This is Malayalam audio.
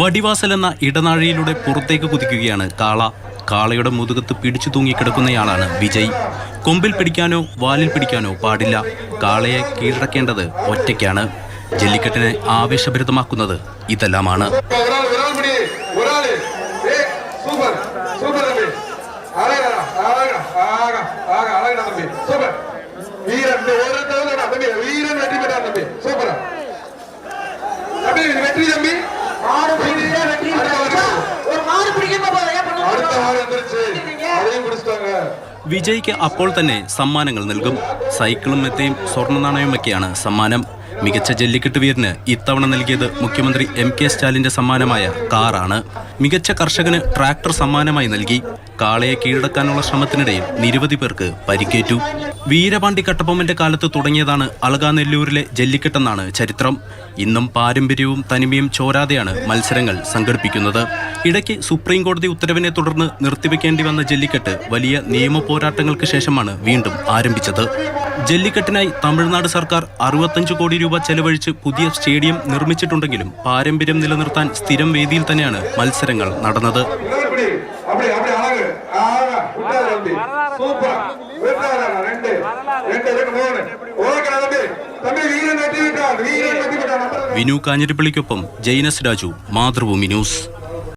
വടിവാസൽ എന്ന ഇടനാഴിയിലൂടെ പുറത്തേക്ക് കുതിക്കുകയാണ് കാള. കാളയുടെ മുതുകത്ത് പിടിച്ചു തൂങ്ങിക്കിടക്കുന്നയാളാണ് വിജയ്. കൊമ്പിൽ പിടിക്കാനോ വാലിൽ പിടിക്കാനോ പാടില്ല. കാളയെ കീഴടക്കേണ്ടത് ഒറ്റയ്ക്കാണ്. ജല്ലിക്കെട്ടിനെ ആവേശഭരിതമാക്കുന്നത് ഇതെല്ലാമാണ്. വിജയ്ക്ക് അപ്പോൾ തന്നെ സമ്മാനങ്ങൾ നൽകും. സൈക്കിളും മെത്തയും സ്വർണ്ണ നാണയവുമൊക്കെയാണ് സമ്മാനം. മികച്ച ജല്ലിക്കെട്ട് വീരന് ഇത്തവണ നൽകിയത് മുഖ്യമന്ത്രി MK സ്റ്റാലിന്റെ സമ്മാനമായ കാറാണ്. മികച്ച കർഷകന് ട്രാക്ടർ സമ്മാനമായി നൽകി. കാളയെ കീഴടക്കാനുള്ള ശ്രമത്തിനിടയിൽ നിരവധി പേർക്ക് പരിക്കേറ്റു. വീരപാണ്ഡി കട്ടബൊമ്മന്റെ കാലത്ത് തുടങ്ങിയതാണ് അളകാനെല്ലൂരിലെ ജല്ലിക്കെട്ടെന്നാണ് ചരിത്രം. ഇന്നും പാരമ്പര്യവും തനിമയും ചോരാതെയാണ് മത്സരങ്ങൾ സംഘടിപ്പിക്കുന്നത്. ഇടയ്ക്ക് സുപ്രീം കോടതി ഉത്തരവിനെ തുടർന്ന് നിർത്തിവെക്കേണ്ടി വന്ന ജല്ലിക്കെട്ട് വലിയ നിയമ പോരാട്ടങ്ങൾക്ക് ശേഷമാണ് വീണ്ടും ആരംഭിച്ചത്. ജല്ലിക്കെട്ടിനായി തമിഴ്നാട് സർക്കാർ 65 കോടി രൂപ ചെലവഴിച്ച് പുതിയ സ്റ്റേഡിയം നിർമ്മിച്ചിട്ടുണ്ടെങ്കിലും പാരമ്പര്യം നിലനിർത്താൻ സ്ഥിരം വേദിയിൽ തന്നെയാണ് മത്സരങ്ങൾ നടന്നത്. വിനു കാഞ്ഞിരപ്പള്ളിക്കൊപ്പം ജൈനസ് രാജു, മാതൃഭൂമി ന്യൂസ്.